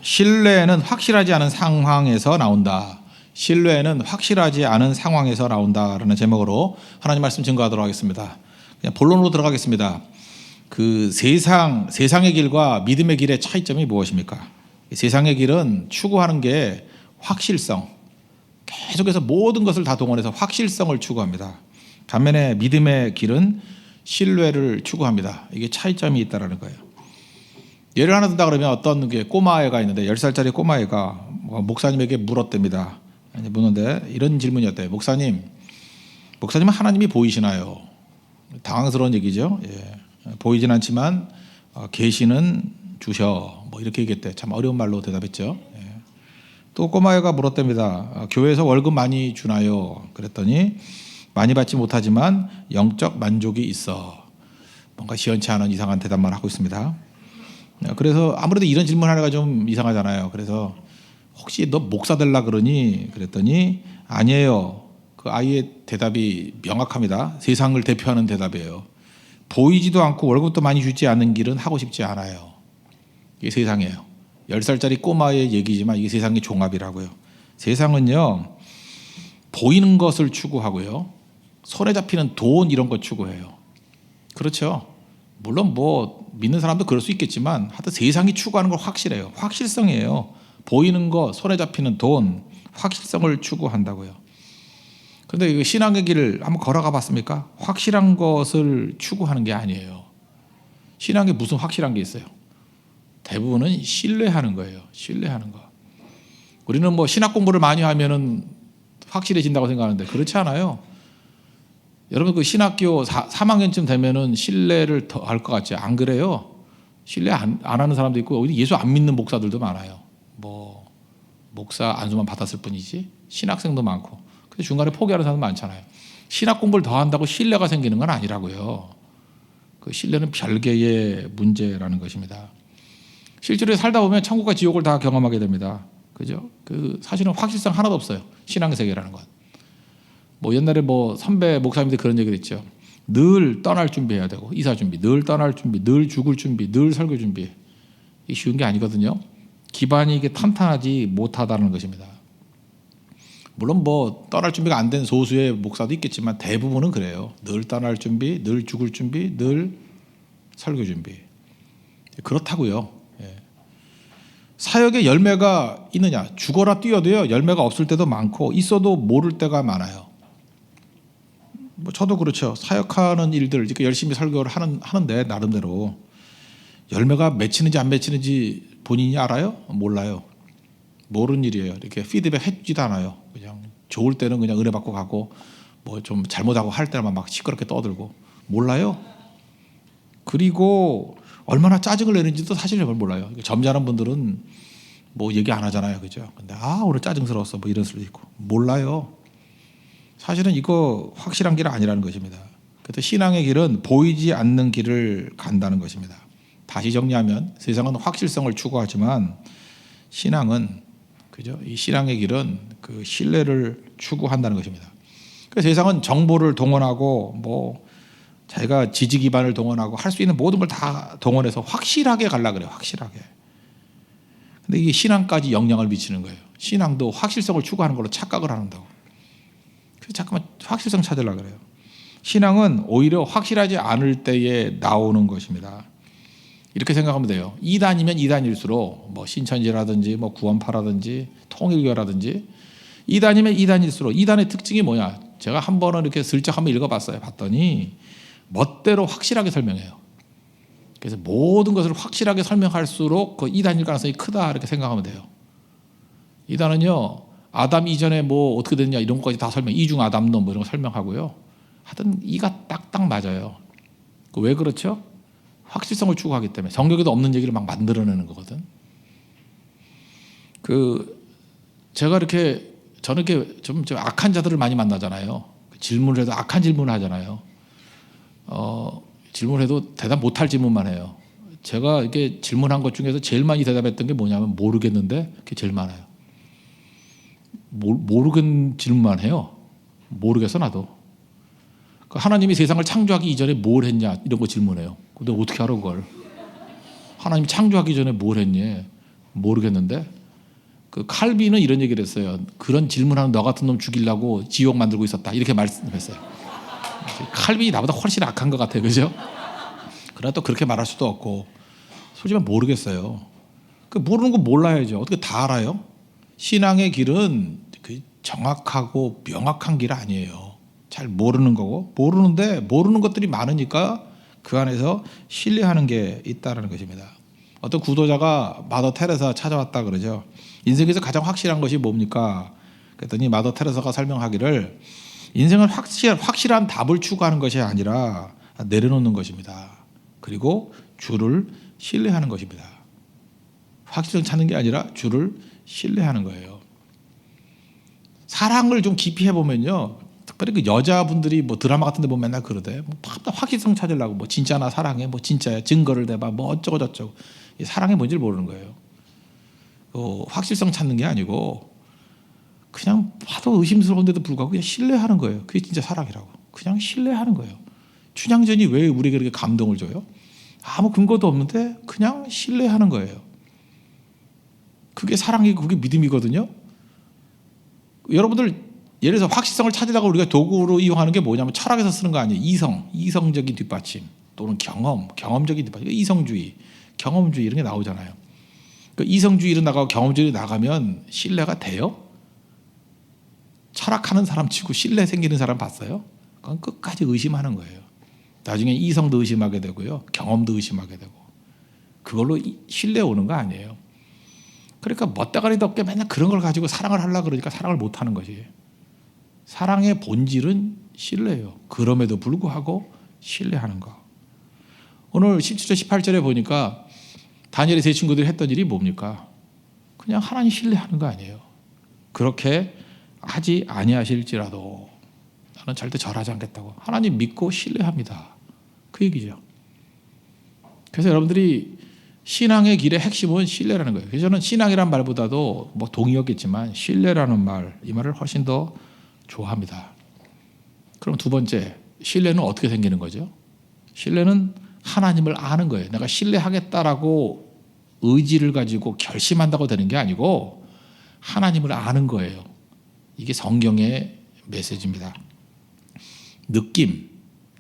신뢰는 확실하지 않은 상황에서 나온다. 신뢰는 확실하지 않은 상황에서 나온다라는 제목으로 하나님 말씀 증거하도록 하겠습니다. 그냥 본론으로 들어가겠습니다. 그 세상의 길과 믿음의 길의 차이점이 무엇입니까? 세상의 길은 추구하는 게 확실성, 계속해서 모든 것을 다 동원해서 확실성을 추구합니다. 반면에 믿음의 길은 신뢰를 추구합니다. 이게 차이점이 있다는 거예요. 예를 하나 든다 그러면 어떤 게 꼬마애가 있는데 10살짜리 꼬마애가 목사님에게 물었답니다. 묻는데 이런 질문이었대요. 목사님은 하나님이 보이시나요? 당황스러운 얘기죠. 보이진 않지만 계시는 주셔. 이렇게 얘기했대. 참 어려운 말로 대답했죠. 또 꼬마애가 물었답니다. 교회에서 월급 많이 주나요? 그랬더니 많이 받지 못하지만 영적 만족이 있어. 뭔가 시원치 않은 이상한 대답만 하고 있습니다. 그래서 아무래도 이런 질문 하나가 좀 이상하잖아요. 그래서 혹시 너 목사 될라 그러니? 그랬더니 아니에요. 그 아이의 대답이 명확합니다. 세상을 대표하는 대답이에요. 보이지도 않고 월급도 많이 주지 않는 길은 하고 싶지 않아요. 이게 세상이에요. 10살짜리 꼬마의 얘기지만 이게 세상의 종합이라고요. 세상은요, 보이는 것을 추구하고요, 손에 잡히는 돈 이런 거 추구해요. 그렇죠. 물론 믿는 사람도 그럴 수 있겠지만 하여튼 세상이 추구하는 건 확실해요. 확실성이에요. 보이는 거, 손에 잡히는 돈, 확실성을 추구한다고요. 그런데 신앙의 길을 한번 걸어가 봤습니까? 확실한 것을 추구하는 게 아니에요. 신앙에 무슨 확실한 게 있어요? 대부분은 신뢰하는 거예요. 신뢰하는 거. 우리는 신학 공부를 많이 하면은 확실해진다고 생각하는데 그렇지 않아요. 여러분 그 신학교 3학년쯤 되면은 신뢰를 더 할 것 같지? 안 그래요? 신뢰 안 하는 사람도 있고 예수 안 믿는 목사들도 많아요. 목사 안수만 받았을 뿐이지 신학생도 많고. 근데 중간에 포기하는 사람도 많잖아요. 신학 공부를 더 한다고 신뢰가 생기는 건 아니라고요. 그 신뢰는 별개의 문제라는 것입니다. 실제로 살다 보면 천국과 지옥을 다 경험하게 됩니다. 그죠? 사실은 확실성 하나도 없어요. 신앙 세계라는 건. 옛날에 선배 목사님들 그런 얘기를 했죠. 늘 떠날 준비해야 되고, 이사 준비, 늘 떠날 준비, 늘 죽을 준비, 늘 설교 준비. 이게 쉬운 게 아니거든요. 기반이 이게 탄탄하지 못하다는 것입니다. 물론 떠날 준비가 안 된 소수의 목사도 있겠지만 대부분은 그래요. 늘 떠날 준비, 늘 죽을 준비, 늘 설교 준비. 그렇다고요. 사역에 열매가 있느냐? 죽어라 뛰어도요, 열매가 없을 때도 많고 있어도 모를 때가 많아요. 저도 그렇죠. 사역하는 일들 이렇게 열심히 설교를 하는데 나름대로 열매가 맺히는지 안 맺히는지 본인이 알아요? 몰라요. 모르는 일이에요. 이렇게 피드백 해주지도 않아요. 그냥 좋을 때는 그냥 은혜 받고 가고 좀 잘못하고 할 때만 막 시끄럽게 떠들고 몰라요. 그리고 얼마나 짜증을 내는지도 사실 잘 몰라요. 점잖은 분들은 얘기 안 하잖아요. 그죠? 근데 오늘 짜증스러웠어. 이런 수도 있고. 몰라요. 사실은 이거 확실한 길은 아니라는 것입니다. 그래서 신앙의 길은 보이지 않는 길을 간다는 것입니다. 다시 정리하면 세상은 확실성을 추구하지만 신앙은, 그죠? 이 신앙의 길은 그 신뢰를 추구한다는 것입니다. 그래서 세상은 정보를 동원하고 자기가 지지 기반을 동원하고 할 수 있는 모든 걸 다 동원해서 확실하게 가려고 그래요. 확실하게. 근데 이게 신앙까지 영향을 미치는 거예요. 신앙도 확실성을 추구하는 걸로 착각을 한다고. 그래서 잠깐만 확실성 찾으려고 그래요. 신앙은 오히려 확실하지 않을 때에 나오는 것입니다. 이렇게 생각하면 돼요. 2단이면 2단일수록 신천지라든지 구원파라든지 통일교라든지 2단이면 2단일수록 2단의 특징이 뭐냐? 제가 한 번은 이렇게 슬쩍 한번 읽어봤어요. 봤더니 멋대로 확실하게 설명해요. 그래서 모든 것을 확실하게 설명할수록 그 2단일 가능성이 크다 이렇게 생각하면 돼요. 2단은요, 아담 이전에 어떻게 됐냐 이런 것까지 다 설명, 이중 아담론 이런 거 설명하고요. 하여튼 이가 딱딱 맞아요. 왜 그렇죠? 확실성을 추구하기 때문에. 성경에도 없는 얘기를 막 만들어내는 거거든. 저는 이렇게 좀 악한 자들을 많이 만나잖아요. 질문을 해도 악한 질문을 하잖아요. 질문을 해도 대답 못할 질문만 해요. 제가 이렇게 질문한 것 중에서 제일 많이 대답했던 게 뭐냐면 모르겠는데 그게 제일 많아요. 모르겠는 질문만 해요. 모르겠어 나도. 하나님이 세상을 창조하기 이전에 뭘 했냐 이런 거 질문해요. 근데 어떻게 알아 그걸? 하나님이 창조하기 전에 뭘 했니? 모르겠는데 그 칼빈은 이런 얘기를 했어요. 그런 질문하는 너 같은 놈 죽이려고 지옥 만들고 있었다. 이렇게 말씀했어요. 칼빈이 나보다 훨씬 악한 것 같아요. 그죠? 그러나 또 그렇게 말할 수도 없고 솔직히 모르겠어요. 그 모르는 거 몰라야죠. 어떻게 다 알아요? 신앙의 길은 그 정확하고 명확한 길 아니에요. 잘 모르는 거고 모르는데 모르는 것들이 많으니까 그 안에서 신뢰하는 게 있다는 것입니다. 어떤 구도자가 마더 테레사 찾아왔다 그러죠. 인생에서 가장 확실한 것이 뭡니까? 그랬더니 마더 테레사가 설명하기를 인생은 확실한 답을 추구하는 것이 아니라 내려놓는 것입니다. 그리고 주를 신뢰하는 것입니다. 확실성 찾는 게 아니라 주를 신뢰하는 거예요. 사랑을 좀 깊이 해보면요. 특별히 그 여자분들이 뭐 드라마 같은 데 보면 맨날 그러대. 뭐 확실성 찾으려고 뭐 진짜나 사랑해, 뭐 진짜야, 증거를 대봐, 뭐 어쩌고 저쩌고. 사랑이 뭔지를 모르는 거예요. 확실성 찾는 게 아니고 그냥 봐도 의심스러운데도 불구하고 그냥 신뢰하는 거예요. 그게 진짜 사랑이라고. 그냥 신뢰하는 거예요. 춘향전이 왜 우리에게 그렇게 감동을 줘요? 아무 근거도 없는데 그냥 신뢰하는 거예요. 그게 사랑이고 그게 믿음이거든요. 여러분들 예를 들어서 확실성을 찾으려고 우리가 도구로 이용하는 게 뭐냐면 철학에서 쓰는 거 아니에요. 이성적인 뒷받침 또는 경험적인 뒷받침. 이성주의, 경험주의 이런 게 나오잖아요. 그 이성주의로 나가고 경험주의로 나가면 신뢰가 돼요? 철학하는 사람 치고 신뢰 생기는 사람 봤어요? 그건 끝까지 의심하는 거예요. 나중에 이성도 의심하게 되고요. 경험도 의심하게 되고. 그걸로 신뢰 오는 거 아니에요. 그러니까 멋대가리도 없게 맨날 그런 걸 가지고 사랑을 하려고 그러니까 사랑을 못 하는 것이. 사랑의 본질은 신뢰예요. 그럼에도 불구하고 신뢰하는 거. 오늘 17절 18절에 보니까 다니엘의 세 친구들이 했던 일이 뭡니까? 그냥 하나님 신뢰하는 거 아니에요. 그렇게 하지 아니하실지라도 나는 절대 절하지 않겠다고. 하나님 믿고 신뢰합니다. 그 얘기죠. 그래서 여러분들이 신앙의 길의 핵심은 신뢰라는 거예요. 그래서 저는 신앙이란 말보다도 뭐 동의였겠지만 신뢰라는 말, 이 말을 훨씬 더 좋아합니다. 그럼 두 번째, 신뢰는 어떻게 생기는 거죠? 신뢰는 하나님을 아는 거예요. 내가 신뢰하겠다라고 의지를 가지고 결심한다고 되는 게 아니고 하나님을 아는 거예요. 이게 성경의 메시지입니다. 느낌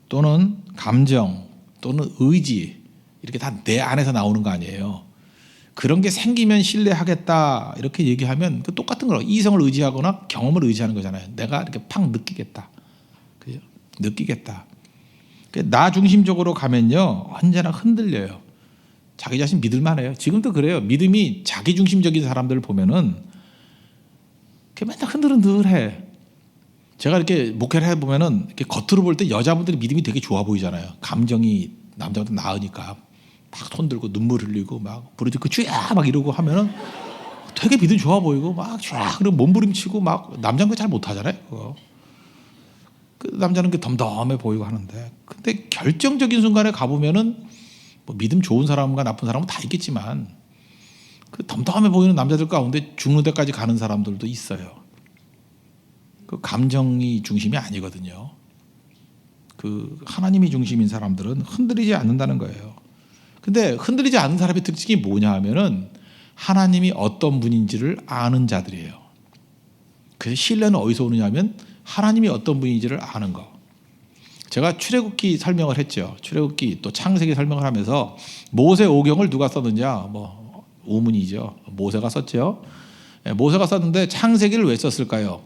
또는 감정 또는 의지 이렇게 다 내 안에서 나오는 거 아니에요. 그런 게 생기면 신뢰하겠다 이렇게 얘기하면 그 똑같은 거라고. 이성을 의지하거나 경험을 의지하는 거잖아요. 내가 이렇게 팍 느끼겠다. 그죠? 느끼겠다. 나 중심적으로 가면요 언제나 흔들려요. 자기 자신 믿을 만해요. 지금도 그래요. 믿음이 자기 중심적인 사람들을 보면은 맨날 흔들흔들해. 제가 이렇게 목회를 해보면은 이렇게 겉으로 볼 때 여자분들이 믿음이 되게 좋아 보이잖아요. 감정이 남자보다 나으니까 막 손 들고 눈물 흘리고 막 부르짖고 쥐야 막 이러고 하면은 되게 믿음 좋아 보이고 막 쥐야 그리고 몸부림치고 막 남자는 잘 못하잖아요. 그거. 그 남자는 그 덤덤해 보이고 하는데 근데 결정적인 순간에 가보면은 뭐 믿음 좋은 사람과 나쁜 사람은 다 있겠지만 그 덤덤해 보이는 남자들 가운데 죽는 데까지 가는 사람들도 있어요. 그 감정이 중심이 아니거든요. 그 하나님이 중심인 사람들은 흔들리지 않는다는 거예요. 근데 흔들리지 않는 사람의 특징이 뭐냐 하면은 하나님이 어떤 분인지를 아는 자들이에요. 그래서 신뢰는 어디서 오느냐면 하나님이 어떤 분인지를 아는 거. 제가 출애굽기 설명을 했죠. 출애굽기 또 창세기 설명을 하면서 모세 오경을 누가 썼느냐 뭐 우문이죠. 모세가 썼죠. 모세가 썼는데 창세기를 왜 썼을까요?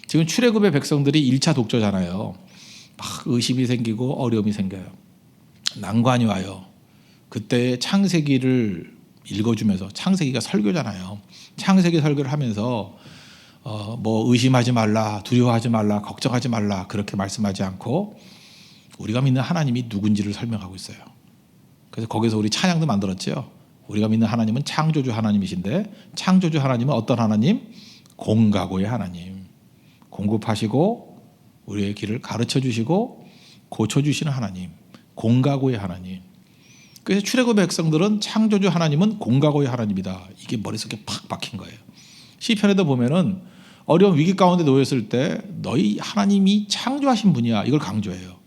지금 출애굽의 백성들이 1차 독조잖아요. 막 의심이 생기고 어려움이 생겨요. 난관이 와요. 그때 창세기를 읽어주면서 창세기가 설교잖아요. 창세기 설교를 하면서 뭐 의심하지 말라, 두려워하지 말라, 걱정하지 말라 그렇게 말씀하지 않고 우리가 믿는 하나님이 누군지를 설명하고 있어요. 그래서 거기서 우리 찬양도 만들었죠. 우리가 믿는 하나님은 창조주 하나님이신데 창조주 하나님은 어떤 하나님? 공가고의 하나님. 공급하시고 우리의 길을 가르쳐 주시고 고쳐주시는 하나님. 공가고의 하나님. 그래서 출애굽 백성들은 창조주 하나님은 공가고의 하나님이다. 이게 머릿속에 팍 박힌 거예요. 시편에도 보면은 어려운 위기 가운데 놓였을 때 너희 하나님이 창조하신 분이야. 이걸 강조해요.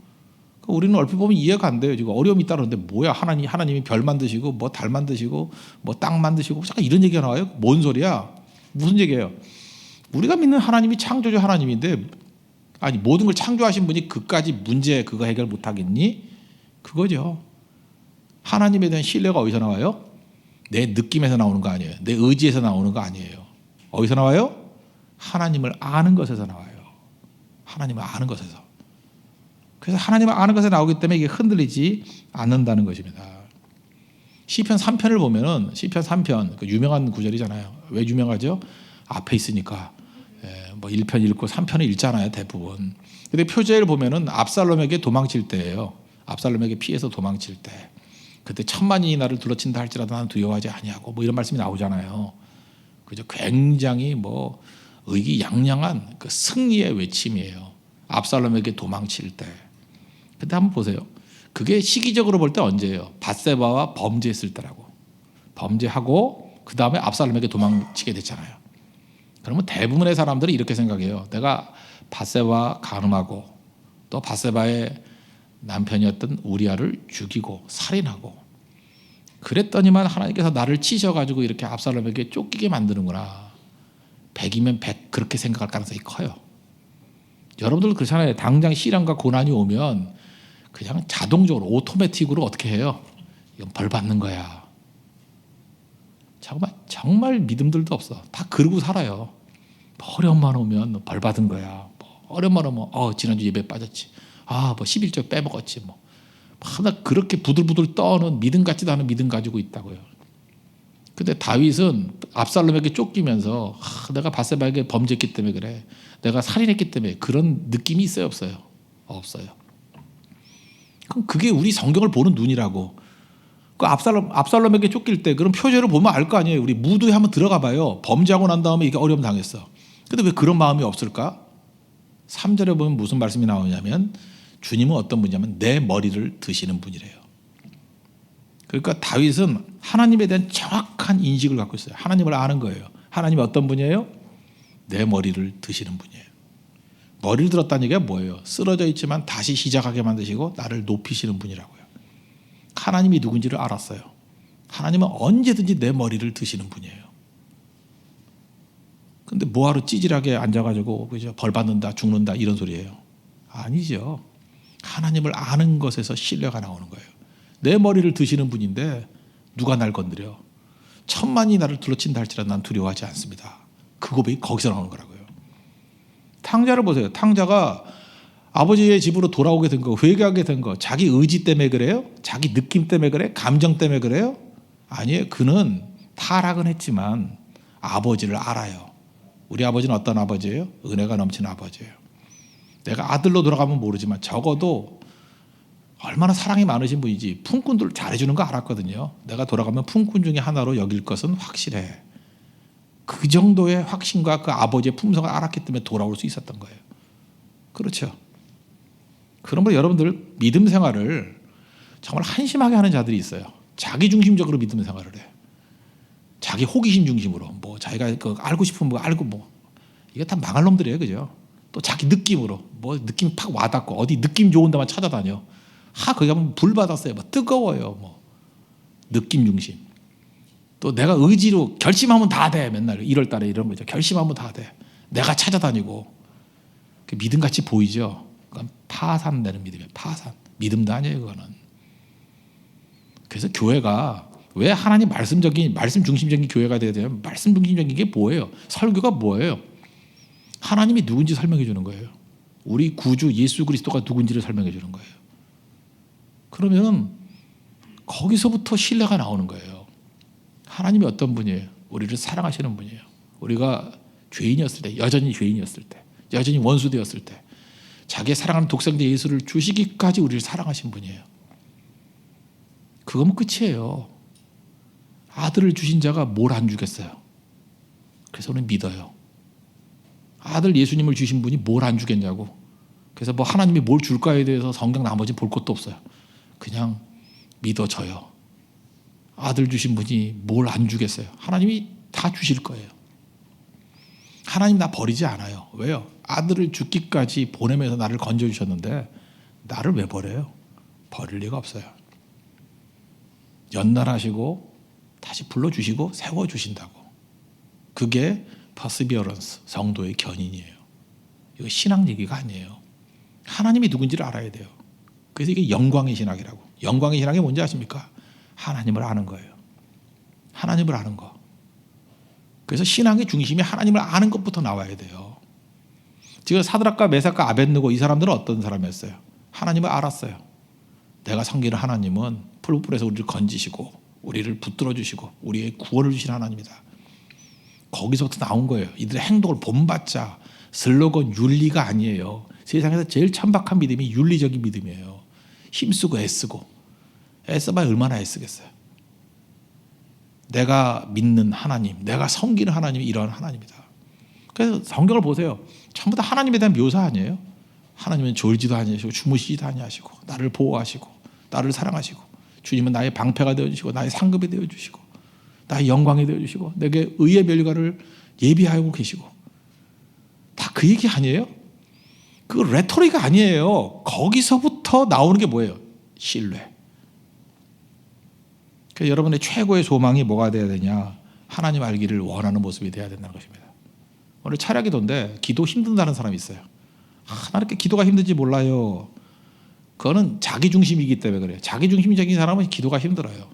우리는 얼핏 보면 이해가 안 돼요. 지금 어려움이 있다는데 뭐야, 하나님이 별 만드시고 뭐 달 만드시고 뭐 땅 만드시고 잠깐 이런 얘기가 나와요. 뭔 소리야? 무슨 얘기예요? 우리가 믿는 하나님이 창조주 하나님인데, 아니 모든 걸 창조하신 분이 그까지 문제 그거 해결 못 하겠니? 그거죠. 하나님에 대한 신뢰가 어디서 나와요? 내 느낌에서 나오는 거 아니에요. 내 의지에서 나오는 거 아니에요. 어디서 나와요? 하나님을 아는 것에서 나와요. 하나님을 아는 것에서. 그래서 하나님을 아는 것에 나오기 때문에 이게 흔들리지 않는다는 것입니다. 시편 3편을 보면은 시편 3편 그 유명한 구절이잖아요. 왜 유명하죠? 앞에 있으니까. 뭐 1편 읽고 3편을 읽잖아요, 대부분. 근데 표제를 보면은 압살롬에게 도망칠 때예요. 압살롬에게 피해서 도망칠 때. 그때 천만인이 나를 둘러친다 할지라도 나는 두려워하지 아니하고 뭐 이런 말씀이 나오잖아요. 그죠? 굉장히 뭐 의기양양한 그 승리의 외침이에요. 압살롬에게 도망칠 때. 근데 한번 보세요. 그게 시기적으로 볼 때 언제예요? 밧세바와 범죄했을 때라고. 범죄하고 그 다음에 압살롬에게 도망치게 됐잖아요. 그러면 대부분의 사람들이 이렇게 생각해요. 내가 밧세바와 간음하고 또 밧세바의 남편이었던 우리아를 죽이고 살인하고 그랬더니만 하나님께서 나를 치셔가지고 이렇게 압살롬에게 쫓기게 만드는구나. 100이면 100 그렇게 생각할 가능성이 커요. 여러분들 그렇잖아요. 당장 시련과 고난이 오면 그냥 자동적으로 오토매틱으로 어떻게 해요? 이건 벌 받는 거야. 정말 믿음들도 없어. 다 그러고 살아요. 어려움만 오면 벌 받은 거야. 어려움만 오면 지난주 예배 빠졌지. 뭐 11조 빼먹었지. 하나 그렇게 부들부들 떠는 믿음 같지도 않은 믿음 가지고 있다고요. 근데 다윗은 압살롬에게 쫓기면서 내가 밧세바에게 범죄했기 때문에 그래. 내가 살인했기 때문에 그런 느낌이 있어요, 없어요? 없어요. 그럼 그게 우리 성경을 보는 눈이라고. 그 압살롬에게 쫓길 때 그런 표제를 보면 알 거 아니에요. 우리 무드에 한번 들어가 봐요. 범죄하고 난 다음에 이게 어려움 당했어. 근데 왜 그런 마음이 없을까? 3절에 보면 무슨 말씀이 나오냐면 주님은 어떤 분이냐면 내 머리를 드시는 분이래요. 그러니까 다윗은 하나님에 대한 정확한 인식을 갖고 있어요. 하나님을 아는 거예요. 하나님이 어떤 분이에요? 내 머리를 드시는 분이에요. 머리를 들었다는 얘기가 뭐예요? 쓰러져 있지만 다시 시작하게 만드시고 나를 높이시는 분이라고요. 하나님이 누군지를 알았어요. 하나님은 언제든지 내 머리를 드시는 분이에요. 근데 뭐하러 찌질하게 앉아가지고 그죠? 벌 받는다, 죽는다 이런 소리예요. 아니죠. 하나님을 아는 것에서 신뢰가 나오는 거예요. 내 머리를 드시는 분인데 누가 날 건드려? 천만이 나를 둘러친다 할지라도 난 두려워하지 않습니다. 그 고백이 거기서 나오는 거라고요. 탕자를 보세요. 탕자가 아버지의 집으로 돌아오게 된 거, 회개하게 된 거, 자기 의지 때문에 그래요? 자기 느낌 때문에 그래? 감정 때문에 그래요? 아니에요. 그는 타락은 했지만 아버지를 알아요. 우리 아버지는 어떤 아버지예요? 은혜가 넘치는 아버지예요. 내가 아들로 돌아가면 모르지만 적어도 얼마나 사랑이 많으신 분이지 품꾼들 잘해주는 거 알았거든요. 내가 돌아가면 품꾼 중에 하나로 여길 것은 확실해. 그 정도의 확신과 그 아버지의 품성을 알았기 때문에 돌아올 수 있었던 거예요. 그렇죠. 그러므로 여러분들 믿음 생활을 정말 한심하게 하는 자들이 있어요. 자기 중심적으로 믿음 생활을 해. 자기 호기심 중심으로 뭐 자기가 그 알고 싶은 거 알고 뭐 이게 다 망할 놈들이에요, 그죠? 또 자기 느낌으로 뭐 느낌이 팍 와닿고 어디 느낌 좋은 데만 찾아다녀. 거기 가면 불 받았어요. 뭐 뜨거워요. 뭐 느낌 중심. 또 내가 의지로 결심하면 다 돼. 맨날 1월 달에 이런 거죠. 결심하면 다 돼. 내가 찾아다니고. 그 믿음같이 보이죠. 그건 파산되는 믿음이에요. 파산. 믿음도 아니에요, 그거는. 그래서 교회가 왜 하나님 말씀 중심적인 교회가 돼야 돼요? 말씀 중심적인 게 뭐예요? 설교가 뭐예요? 하나님이 누군지 설명해 주는 거예요. 우리 구주 예수 그리스도가 누군지를 설명해 주는 거예요. 그러면 거기서부터 신뢰가 나오는 거예요. 하나님이 어떤 분이에요? 우리를 사랑하시는 분이에요. 우리가 죄인이었을 때, 여전히 죄인이었을 때, 여전히 원수되었을 때 자기의 사랑하는 독생자 예수를 주시기까지 우리를 사랑하신 분이에요. 그거면 끝이에요. 아들을 주신 자가 뭘 안 주겠어요? 그래서 우리는 믿어요. 아들 예수님을 주신 분이 뭘 안 주겠냐고. 그래서 뭐 하나님이 뭘 줄까에 대해서 성경 나머지 볼 것도 없어요. 그냥 믿어져요. 아들 주신 분이 뭘 안 주겠어요? 하나님이 다 주실 거예요. 하나님 나 버리지 않아요. 왜요? 아들을 죽기까지 보내면서 나를 건져주셨는데 나를 왜 버려요? 버릴 리가 없어요. 연단하시고 다시 불러주시고 세워주신다고. 그게 perseverance, 성도의 견인이에요. 이거 신앙 얘기가 아니에요. 하나님이 누군지를 알아야 돼요. 그래서 이게 영광의 신학이라고. 영광의 신학이 뭔지 아십니까? 하나님을 아는 거예요. 하나님을 아는 거. 그래서 신앙의 중심이 하나님을 아는 것부터 나와야 돼요. 지금 사드락과 메삭과 아벳느고 이 사람들은 어떤 사람이었어요? 하나님을 알았어요. 내가 섬기는 하나님은 풀불에서 우리를 건지시고 우리를 붙들어 주시고 우리의 구원을 주신 하나님이다. 거기서부터 나온 거예요. 이들의 행동을 본받자. 슬로건 윤리가 아니에요. 세상에서 제일 천박한 믿음이 윤리적인 믿음이에요. 힘쓰고 애쓰고. 애써봐야 얼마나 애쓰겠어요. 내가 믿는 하나님, 내가 섬기는 하나님이 이런 하나님이다. 그래서 성경을 보세요. 전부 다 하나님에 대한 묘사 아니에요. 하나님은 졸지도 아니하시고 주무시지도 아니하시고 나를 보호하시고 나를 사랑하시고 주님은 나의 방패가 되어주시고 나의 상급이 되어주시고 나의 영광이 되어주시고 내게 의의 멸류관을 예비하고 계시고 다 그 얘기 아니에요? 그 레토리가 아니에요. 거기서부터 나오는 게 뭐예요? 신뢰. 그래서 여러분의 최고의 소망이 뭐가 돼야 되냐? 하나님 알기를 원하는 모습이 돼야 된다는 것입니다. 오늘 차량기도인데 기도 힘든다는 사람이 있어요. 나 이렇게 기도가 힘든지 몰라요. 그거는 자기 중심이기 때문에 그래요. 자기 중심적인 사람은 기도가 힘들어요.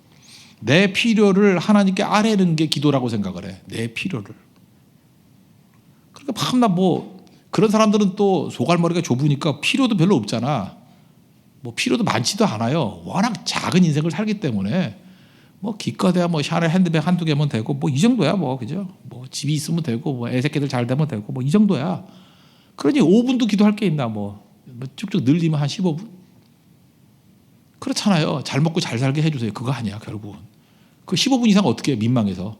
내 필요를 하나님께 아뢰는 게 기도라고 생각을 해. 내 필요를. 그러니까 밤낮 그런 사람들은 또 소갈머리가 좁으니까 필요도 별로 없잖아. 필요도 많지도 않아요. 워낙 작은 인생을 살기 때문에 기껏해야 샤넬 핸드백 한두 개면 되고 이 정도야 그죠? 집이 있으면 되고 애새끼들 잘 되면 되고 이 정도야. 그러니 5분도 기도할 게 있나 쭉쭉 늘리면 한 15분? 그렇잖아요. 잘 먹고 잘 살게 해주세요. 그거 아니야 결국은. 그 15분 이상 어떻게 해요? 민망해서.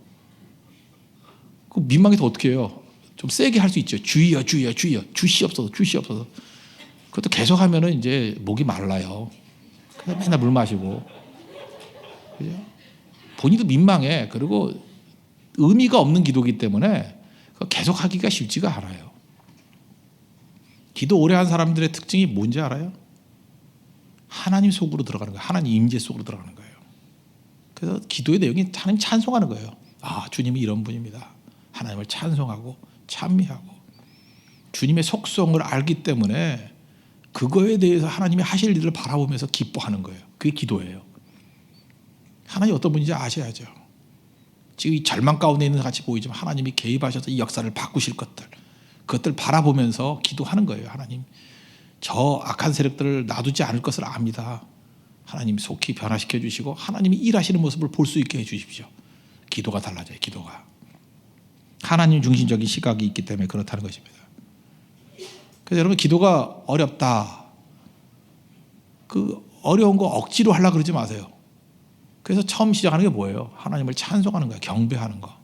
그 민망해서 어떻게 해요? 좀 세게 할 수 있죠. 주의여 주시 없어서. 그것도 계속 하면은 이제 목이 말라요. 그래서 맨날 물 마시고. 그죠? 본인도 민망해. 그리고 의미가 없는 기도이기 때문에 계속 하기가 쉽지가 않아요. 기도 오래 한 사람들의 특징이 뭔지 알아요? 하나님 속으로 들어가는 거예요. 하나님 임재 속으로 들어가는 거예요. 그래서 기도의 내용이 하나님 찬송하는 거예요. 주님이 이런 분입니다. 하나님을 찬송하고 찬미하고 주님의 속성을 알기 때문에 그거에 대해서 하나님이 하실 일을 바라보면서 기뻐하는 거예요. 그게 기도예요. 하나님이 어떤 분인지 아셔야죠. 지금 이 절망 가운데 있는 같이 보이지만 하나님이 개입하셔서 이 역사를 바꾸실 그것들 바라보면서 기도하는 거예요. 하나님 저 악한 세력들을 놔두지 않을 것을 압니다. 하나님 속히 변화시켜 주시고 하나님이 일하시는 모습을 볼 수 있게 해 주십시오. 기도가 달라져요. 기도가 하나님 중심적인 시각이 있기 때문에 그렇다는 것입니다. 그래서 여러분 기도가 어렵다. 그 어려운 거 억지로 하려고 그러지 마세요. 그래서 처음 시작하는 게 뭐예요? 하나님을 찬송하는 거예요. 경배하는 거.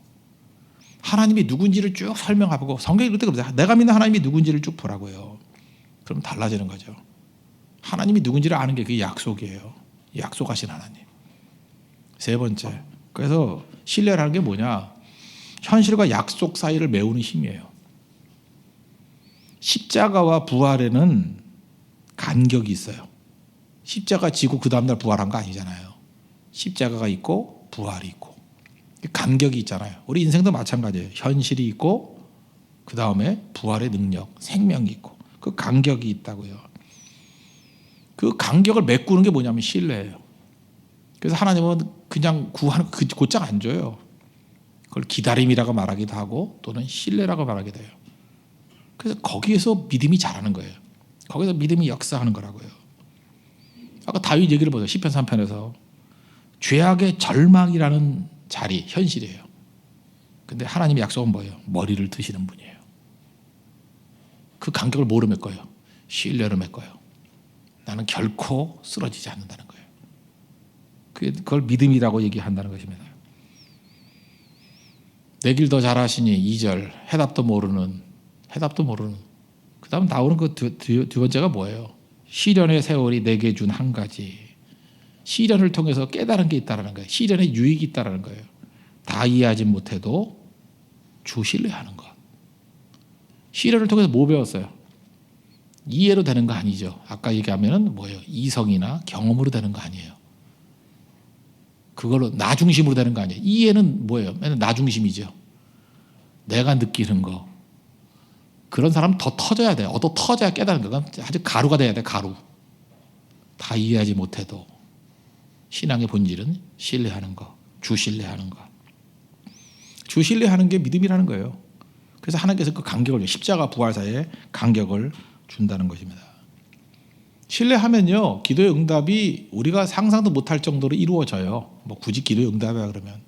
하나님이 누군지를 쭉 설명하고 성경이 그럴 때 그러세요. 내가 믿는 하나님이 누군지를 쭉 보라고요. 그럼 달라지는 거죠. 하나님이 누군지를 아는 게 그게 약속이에요. 약속하신 하나님. 세 번째. 그래서 신뢰라는 게 뭐냐? 현실과 약속 사이를 메우는 힘이에요. 십자가와 부활에는 간격이 있어요. 십자가 지고 그 다음날 부활한 거 아니잖아요. 십자가가 있고 부활이 있고 간격이 있잖아요. 우리 인생도 마찬가지예요. 현실이 있고 그 다음에 부활의 능력, 생명이 있고 그 간격이 있다고요. 그 간격을 메꾸는 게 뭐냐면 신뢰예요. 그래서 하나님은 그냥 구하는 그 곧장 안 줘요. 그걸 기다림이라고 말하기도 하고 또는 신뢰라고 말하기도 해요. 그래서 거기에서 믿음이 자라는 거예요. 거기서 믿음이 역사하는 거라고요. 아까 다윗 얘기를 보세요. 시편 3편에서 죄악의 절망이라는 자리, 현실이에요. 근데 하나님의 약속은 뭐예요? 머리를 드시는 분이에요. 그 간격을 뭐로 메꿔요? 신뢰로 메꿔요. 나는 결코 쓰러지지 않는다는 거예요. 그걸 믿음이라고 얘기한다는 것입니다. 내 길 더 잘하시니 2절 해답도 모르는 그 다음 나오는 그 두 번째가 뭐예요? 시련의 세월이 내게 준 한 가지. 시련을 통해서 깨달은 게 있다는 거예요. 시련의 유익이 있다는 거예요. 다 이해하지 못해도 주 신뢰하는 것. 시련을 통해서 뭐 배웠어요? 이해로 되는 거 아니죠. 아까 얘기하면은 뭐예요? 이성이나 경험으로 되는 거 아니에요. 그걸로 나 중심으로 되는 거 아니에요. 이해는 뭐예요? 맨날 나 중심이죠. 내가 느끼는 거. 그런 사람 더 터져야 돼요. 더 터져야 깨달은 거. 아주 가루가 돼야 돼. 가루. 다 이해하지 못해도 신앙의 본질은 신뢰하는 거. 주 신뢰하는 거. 주 신뢰하는 게 믿음이라는 거예요. 그래서 하나님께서 그 간격을 십자가 부활 사이에 간격을 준다는 것입니다. 신뢰하면요 기도의 응답이 우리가 상상도 못할 정도로 이루어져요. 뭐 굳이 기도의 응답이야 그러면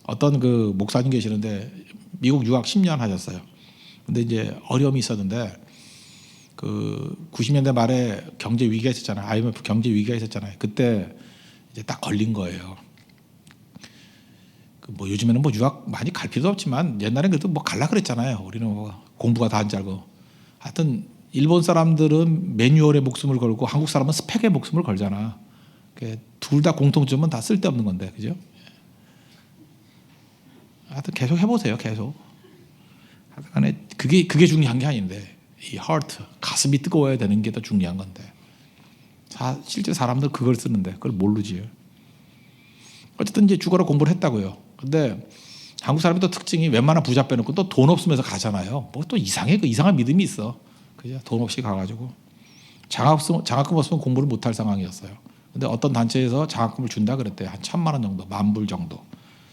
어떤 그 목사님 계시는데 미국 유학 10년 하셨어요. 근데 이제 어려움이 있었는데 그 90년대 말에 경제 위기가 있었잖아요. IMF 경제 위기가 있었잖아요. 그때 이제 딱 걸린 거예요. 그 뭐 요즘에는 뭐 유학 많이 갈 필요도 없지만 옛날엔 그래도 뭐 갈라 그랬잖아요. 우리는 뭐 공부가 다 안 잘고. 하여튼 일본 사람들은 매뉴얼에 목숨을 걸고 한국 사람은 스펙에 목숨을 걸잖아. 둘 다 공통점은 다 쓸데없는 건데, 그죠? 하여튼 계속 해보세요, 계속. 하여튼 그게 중요한 게 아닌데 이 heart, 가슴이 뜨거워야 되는 게 더 중요한 건데 실제 사람들 그걸 쓰는데 그걸 모르지. 어쨌든 이제 죽어라 공부를 했다고요. 근데 한국 사람의 또 특징이 웬만한 부자 빼놓고 또 돈 없으면서 가잖아요. 뭐 또 이상해, 그 이상한 믿음이 있어. 그죠? 돈 없이 가가지고 장학금 없으면 공부를 못할 상황이었어요. 근데 어떤 단체에서 장학금을 준다 그랬대요. 한 1,000만 원 정도, 10,000불 정도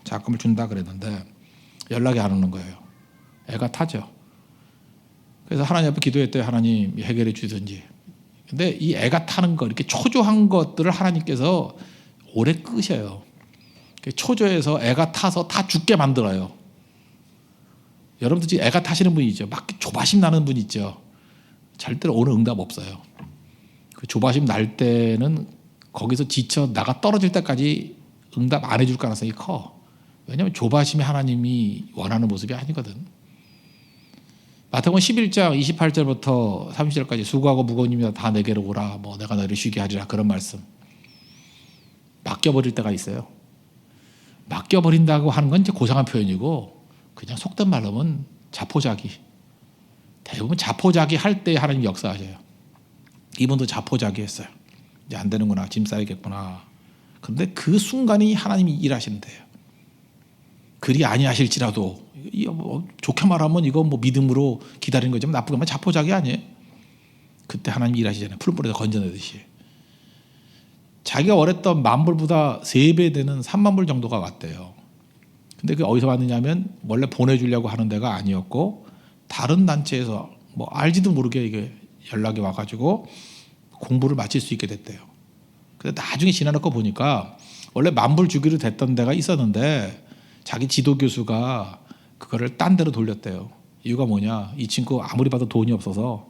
장학금을 준다 그랬는데 연락이 안 오는 거예요. 애가 타죠. 그래서 하나님 앞에 기도했대요. 하나님 해결해 주든지. 근데 이 애가 타는 거 이렇게 초조한 것들을 하나님께서 오래 끄셔요. 초조해서 애가 타서 다 죽게 만들어요. 여러분들 지금 애가 타시는 분이 있죠. 막 조바심 나는 분 있죠. 절대로 오늘 응답 없어요. 그 조바심 날 때는 거기서 지쳐 나가 떨어질 때까지 응답 안 해줄 가능성이 커. 왜냐하면 조바심이 하나님이 원하는 모습이 아니거든. 마태복음 11장 28절부터 30절까지 수고하고 무거운 짐이 다 내게로 오라. 뭐 내가 너를 쉬게 하리라. 그런 말씀. 맡겨버릴 때가 있어요. 맡겨버린다고 하는 건 이제 고상한 표현이고 그냥 속된 말로 하면 자포자기. 대부분 자포자기 할 때 하나님 역사하셔요. 이분도 자포자기 했어요. 이제 안 되는구나. 짐 싸야겠구나. 그런데 그 순간이 하나님이 일하시는데요. 그리 아니하실지라도 좋게 말하면 이거 뭐 믿음으로 기다리는 거지만 나쁘게 말하면 자포자기 아니에요. 그때 하나님이 일하시잖아요. 푸른불에서 건져내듯이. 자기가 원했던 10,000불보다 3배 되는 30,000불 정도가 왔대요. 근데 그게 어디서 왔느냐면 원래 보내주려고 하는 데가 아니었고 다른 단체에서 뭐 알지도 모르게 이게 연락이 와가지고 공부를 마칠 수 있게 됐대요. 근데 나중에 지나놓고 보니까 원래 10,000불 주기로 됐던 데가 있었는데 자기 지도교수가 그거를 딴 데로 돌렸대요. 이유가 뭐냐? 이 친구 아무리 봐도 돈이 없어서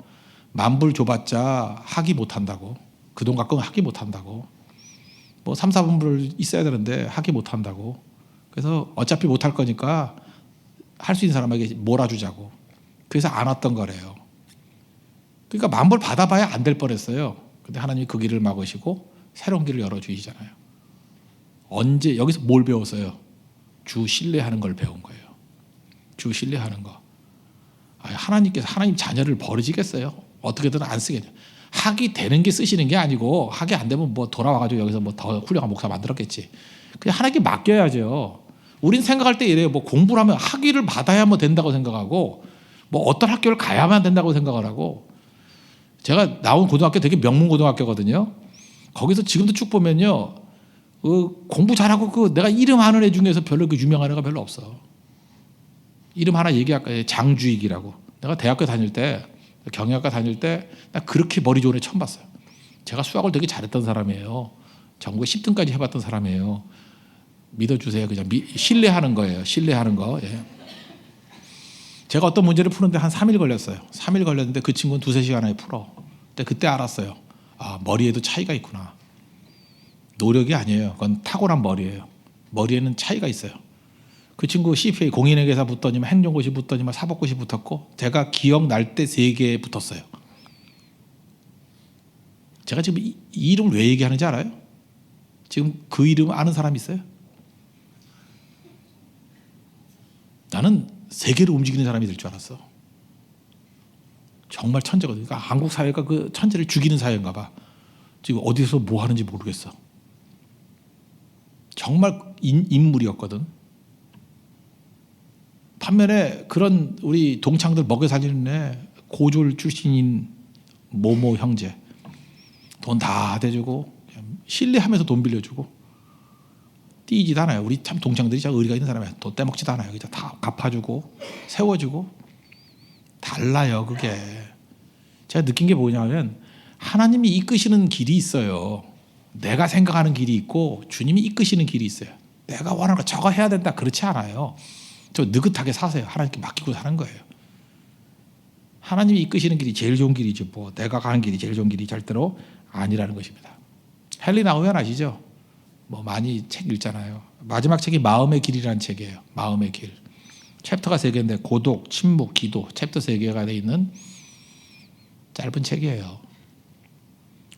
10,000불 줘봤자 학위 못한다고. 그 돈 갖고는 학위 못한다고. 뭐 3, 4분불 있어야 되는데 학위 못한다고. 그래서 어차피 못할 거니까 할 수 있는 사람에게 몰아주자고. 그래서 안 왔던 거래요. 그러니까 10,000불 받아봐야 안 될 뻔했어요. 근데 하나님이 그 길을 막으시고 새로운 길을 열어주시잖아요. 언제 여기서 뭘 배웠어요? 주 신뢰하는 걸 배운 거예요. 주 신뢰하는 거. 하나님께서 하나님 자녀를 버리시겠어요? 어떻게든 안 쓰겠냐. 학이 되는 게 쓰시는 게 아니고 학이 안 되면 뭐 돌아와가지고 여기서 뭐 더 훌륭한 목사 만들었겠지. 그냥 하나님께 맡겨야죠. 우린 생각할 때 이래요. 뭐 공부를 하면 학위를 받아야만 된다고 생각하고 뭐 어떤 학교를 가야만 된다고 생각을 하고 제가 나온 고등학교 되게 명문 고등학교거든요. 거기서 지금도 쭉 보면요. 공부 잘하고 그 내가 이름 아는 애 중에서 별로 그 유명한 애가 별로 없어. 이름 하나 얘기할까요? 장주익이라고. 내가 대학교 다닐 때 경영학과 다닐 때 나 그렇게 머리 좋은 애 처음 봤어요. 제가 수학을 되게 잘했던 사람이에요. 전국에 10등까지 해봤던 사람이에요. 믿어주세요. 그냥 신뢰하는 거예요. 신뢰하는 거. 예. 제가 어떤 문제를 푸는데 한 3일 걸렸어요. 3일 걸렸는데 그 친구는 2-3시간 안에 풀어. 근데 그때 알았어요. 머리에도 차이가 있구나. 노력이 아니에요. 그건 타고난 머리예요. 머리에는 차이가 있어요. 그 친구 CPA 공인회계사 붙더니만 행정고시 붙더니만 사법고시 붙었고 제가 기억날 때 3개 붙었어요. 제가 지금 이 이름을 왜 얘기하는지 알아요? 지금 그 이름 아는 사람 있어요? 나는 세계를 움직이는 사람이 될 줄 알았어. 정말 천재거든요. 그러니까 한국 사회가 그 천재를 죽이는 사회인가 봐. 지금 어디서 뭐 하는지 모르겠어. 정말 인물이었거든. 반면에 그런 우리 동창들 먹여 살리는 애 고졸 출신인 모모 형제 돈 다 대주고 신뢰하면서 돈 빌려주고 띄지도 않아요. 우리 참 동창들이 참 의리가 있는 사람이야. 돈 떼먹지도 않아요. 그냥 다 갚아주고 세워주고 달라요. 그게 제가 느낀 게 뭐냐면 하나님이 이끄시는 길이 있어요. 내가 생각하는 길이 있고 주님이 이끄시는 길이 있어요. 내가 원하는 거 저거 해야 된다 그렇지 않아요. 저 느긋하게 사세요. 하나님께 맡기고 사는 거예요. 하나님이 이끄시는 길이 제일 좋은 길이죠. 뭐 내가 가는 길이 제일 좋은 길이 절대로 아니라는 것입니다. 헨리 나우엔 아시죠? 뭐 많이 책 읽잖아요. 마지막 책이 마음의 길이라는 책이에요. 마음의 길. 챕터가 3개인데 고독, 침묵, 기도 챕터 3개가 돼 있는 짧은 책이에요.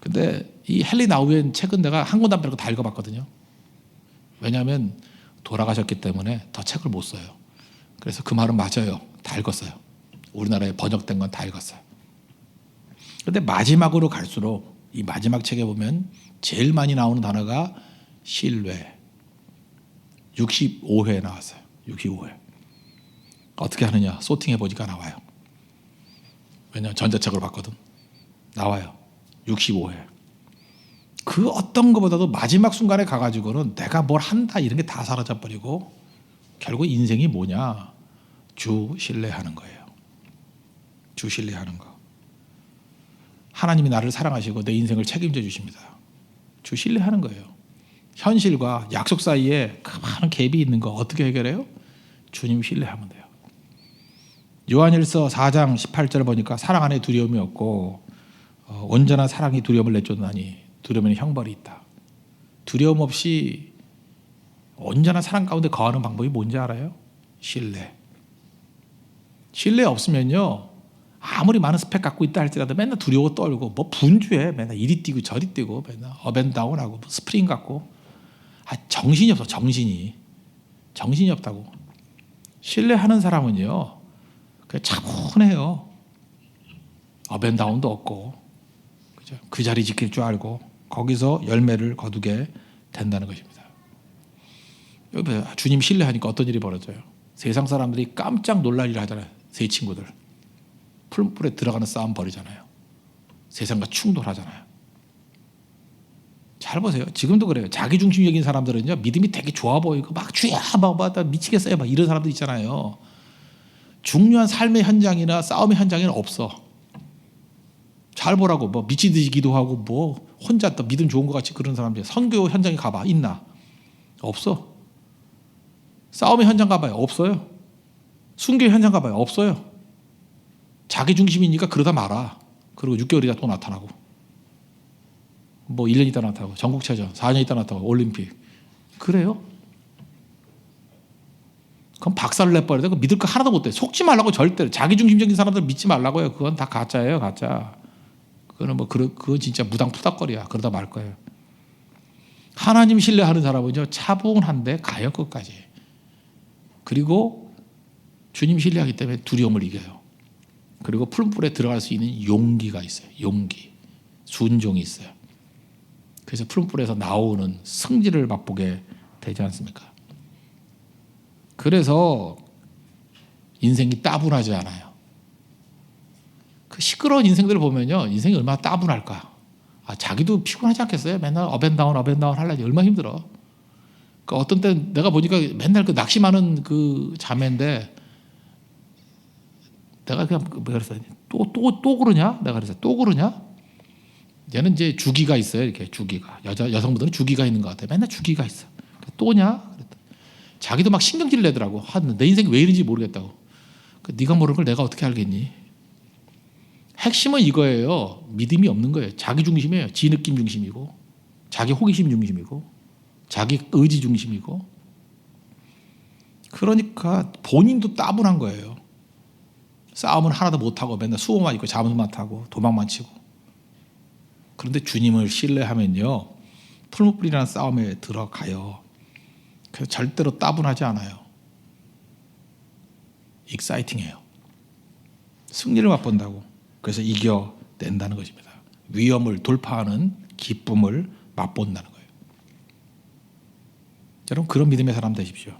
근데 이 헨리 나우엔 책은 내가 한 권 안 빼고 다 읽어봤거든요. 왜냐하면 돌아가셨기 때문에 더 책을 못 써요. 그래서 그 말은 맞아요. 다 읽었어요. 우리나라에 번역된 건 다 읽었어요. 근데 마지막으로 갈수록 이 마지막 책에 보면 제일 많이 나오는 단어가 신뢰. 65회 나왔어요. 65회. 어떻게 하느냐 소팅해 보니까 나와요. 왜냐하면 전자책으로 봤거든. 나와요. 65회. 그 어떤 것보다도 마지막 순간에 가가지고는 내가 뭘 한다 이런 게 다 사라져버리고 결국 인생이 뭐냐? 주 신뢰하는 거예요. 주 신뢰하는 거. 하나님이 나를 사랑하시고 내 인생을 책임져 주십니다. 주 신뢰하는 거예요. 현실과 약속 사이에 그 많은 갭이 있는 거 어떻게 해결해요? 주님 신뢰하면 돼요. 요한일서 4장 18절 보니까 사랑 안에 두려움이 없고 온전한 사랑이 두려움을 내쫓나니 두려움에는 형벌이 있다. 두려움 없이 온전한 사랑 가운데 거하는 방법이 뭔지 알아요? 신뢰. 신뢰 없으면요 아무리 많은 스펙 갖고 있다 할지라도 맨날 두려워 떨고 뭐 분주해. 맨날 이리 뛰고 저리 뛰고 맨날 업앤다운하고 뭐 스프링 갖고 정신이 없어. 정신이 없다고. 신뢰하는 사람은요 그냥 차분해요. 업앤다운도 없고 그죠? 그 자리 지킬 줄 알고 거기서 열매를 거두게 된다는 것입니다. 여기 주님 신뢰하니까 어떤 일이 벌어져요? 세상 사람들이 깜짝 놀랄 일을 하잖아요. 세 친구들 풀물에 들어가는 싸움 벌이잖아요. 세상과 충돌하잖아요. 잘 보세요. 지금도 그래요. 자기중심적인 사람들은요 믿음이 되게 좋아 보이고 막 주야 막 미치겠어요 막 이런 사람들 있잖아요. 중요한 삶의 현장이나 싸움의 현장에는 없어. 잘 보라고 뭐 미친 듯이 기도하고 뭐 혼자 또 믿음 좋은 것 같이 그런 사람들 선교 현장에 가봐 있나? 없어. 싸움의 현장 가봐요. 없어요. 순교 현장 가봐요. 없어요. 자기 중심이니까 그러다 말아. 그리고 6개월 있다 또 나타나고 뭐 1년 있다 나타나고 전국체전 4년 있다 나타나고 올림픽 그래요? 그럼 박살을 내버려야 돼. 믿을 거 하나도 못 돼. 속지 말라고 절대로. 자기 중심적인 사람들 믿지 말라고요. 그건 다 가짜예요. 가짜. 그건 뭐 그건 진짜 무당푸닥거리야. 그러다 말 거예요. 하나님 신뢰하는 사람은요 차분한데 가요 끝까지. 그리고 주님 신뢰하기 때문에 두려움을 이겨요. 그리고 푸른불에 들어갈 수 있는 용기가 있어요. 용기, 순종이 있어요. 그래서 푸른불에서 나오는 승리를 맛보게 되지 않습니까? 그래서 인생이 따분하지 않아요. 그 시끄러운 인생들을 보면요 인생이 얼마나 따분할까. 자기도 피곤하지 않겠어요? 맨날 업앤다운 하려니 얼마나 힘들어. 그 어떤 때 내가 보니까 맨날 그 낙심하는 그 자매인데 내가 그냥 그랬어요. 또 그러냐? 내가 그랬어요. 또 그러냐? 얘는 이제 주기가 있어요. 이렇게 주기가 여성분들은 주기가 있는 것 같아요. 맨날 주기가 있어. 또냐? 자기도 막 신경질 내더라고. 내 인생이 왜 이런지 모르겠다고. 네가 모르는 걸 내가 어떻게 알겠니? 핵심은 이거예요. 믿음이 없는 거예요. 자기 중심이에요. 지 느낌 중심이고 자기 호기심 중심이고 자기 의지 중심이고 그러니까 본인도 따분한 거예요. 싸움은 하나도 못하고 맨날 수호만 있고 잠만 타고 도망만 치고. 그런데 주님을 신뢰하면요 풀무불이라는 싸움에 들어가요. 그래서 절대로 따분하지 않아요. 익사이팅해요. 승리를 맛본다고. 그래서 이겨낸다는 것입니다. 위험을 돌파하는 기쁨을 맛본다는 거예요. 여러분 그런 믿음의 사람 되십시오.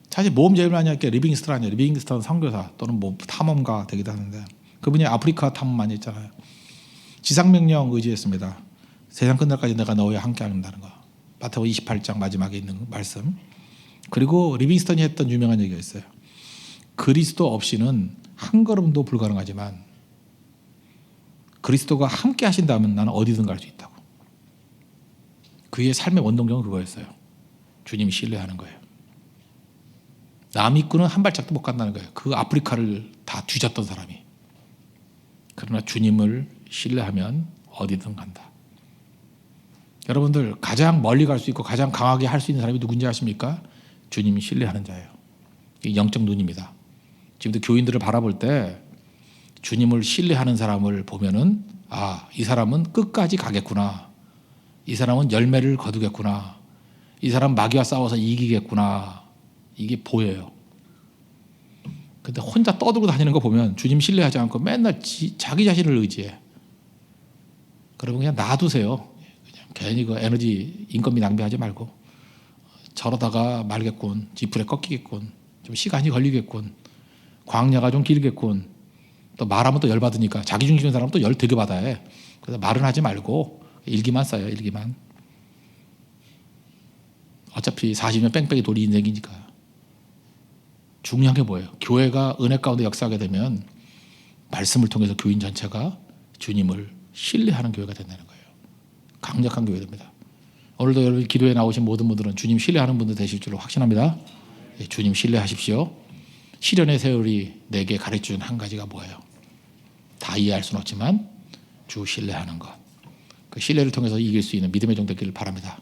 사실 모험 제일 많이 할 게 리빙스턴 아니에요. 리빙스턴 선교사 또는 뭐 탐험가 되기도 하는데 그분이 아프리카 탐험 많이 했잖아요. 지상명령 의지했습니다. 세상 끝날까지 내가 너와 함께 한다는 거. 마태복음 28장 마지막에 있는 말씀. 그리고 리빙스턴이 했던 유명한 얘기가 있어요. 그리스도 없이는 한 걸음도 불가능하지만 그리스도가 함께 하신다면 나는 어디든 갈 수 있다고. 그의 삶의 원동력은 그거였어요. 주님이 신뢰하는 거예요. 남이 꾸는 한 발짝도 못 간다는 거예요. 그 아프리카를 다 뒤졌던 사람이. 그러나 주님을 신뢰하면 어디든 간다. 여러분들 가장 멀리 갈 수 있고 가장 강하게 할 수 있는 사람이 누군지 아십니까? 주님이 신뢰하는 자예요. 이게 영적 눈입니다. 지금도 교인들을 바라볼 때 주님을 신뢰하는 사람을 보면은 이 사람은 끝까지 가겠구나. 이 사람은 열매를 거두겠구나. 이 사람 마귀와 싸워서 이기겠구나. 이게 보여요. 근데 혼자 떠들고 다니는 거 보면 주님 신뢰하지 않고 맨날 자기 자신을 의지해. 그러면 그냥 놔두세요. 그냥 괜히 그 에너지 인건비 낭비하지 말고 저러다가 말겠군. 지풀에 꺾이겠군. 좀 시간이 걸리겠군. 광야가 좀 길겠군. 또 말하면 또 열받으니까 자기 중심인 사람은 또 열 되게 받아야 해. 그래서 말은 하지 말고 일기만 써요. 일기만. 어차피 40년 뺑뺑이 돌이 인생이니까. 중요한 게 뭐예요? 교회가 은혜 가운데 역사하게 되면 말씀을 통해서 교인 전체가 주님을 신뢰하는 교회가 된다는 거예요. 강력한 교회 됩니다. 오늘도 여러분 기도에 나오신 모든 분들은 주님 신뢰하는 분들 되실 줄로 확신합니다. 주님 신뢰하십시오. 시련의 세월이 내게 가르쳐준 한 가지가 뭐예요? 다 이해할 수는 없지만 주 신뢰하는 것. 그 신뢰를 통해서 이길 수 있는 믿음의 종 되기를 바랍니다.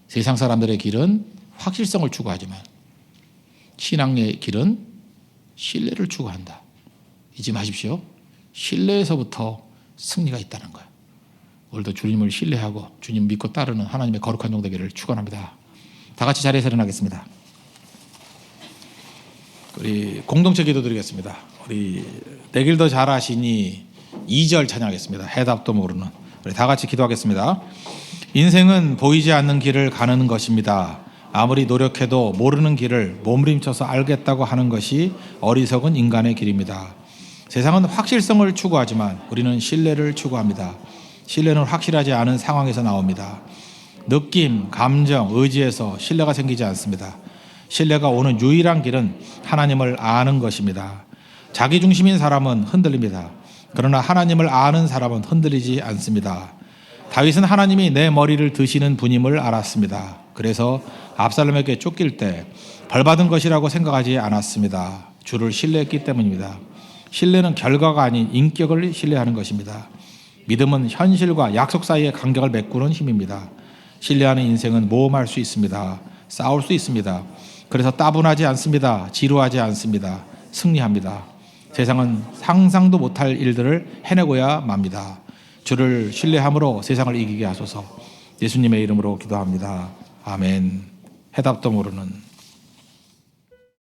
세상 사람들의 길은 확실성을 추구하지만 신앙의 길은 신뢰를 추구한다. 잊지 마십시오. 신뢰에서부터 승리가 있다는 거예요. 오늘도 주님을 신뢰하고 주님 믿고 따르는 하나님의 거룩한 종 되기를 축원합니다. 다 같이 자리에서 일어나겠습니다. 우리 공동체 기도 드리겠습니다. 우리 내 길 더 잘 아시니 2절 찬양하겠습니다. 해답도 모르는. 우리 다 같이 기도하겠습니다. 인생은 보이지 않는 길을 가는 것입니다. 아무리 노력해도 모르는 길을 몸부림쳐서 알겠다고 하는 것이 어리석은 인간의 길입니다. 세상은 확실성을 추구하지만 우리는 신뢰를 추구합니다. 신뢰는 확실하지 않은 상황에서 나옵니다. 느낌, 감정, 의지에서 신뢰가 생기지 않습니다. 신뢰가 오는 유일한 길은 하나님을 아는 것입니다. 자기중심인 사람은 흔들립니다. 그러나 하나님을 아는 사람은 흔들리지 않습니다. 다윗은 하나님이 내 머리를 드시는 분임을 알았습니다. 그래서 압살롬에게 쫓길 때 벌받은 것이라고 생각하지 않았습니다. 주를 신뢰했기 때문입니다. 신뢰는 결과가 아닌 인격을 신뢰하는 것입니다. 믿음은 현실과 약속 사이의 간격을 메꾸는 힘입니다. 신뢰하는 인생은 모험할 수 있습니다. 싸울 수 있습니다. 그래서 따분하지 않습니다. 지루하지 않습니다. 승리합니다. 세상은 상상도 못할 일들을 해내고야 맙니다. 주를 신뢰함으로 세상을 이기게 하소서. 예수님의 이름으로 기도합니다. 아멘. 해답도 모르는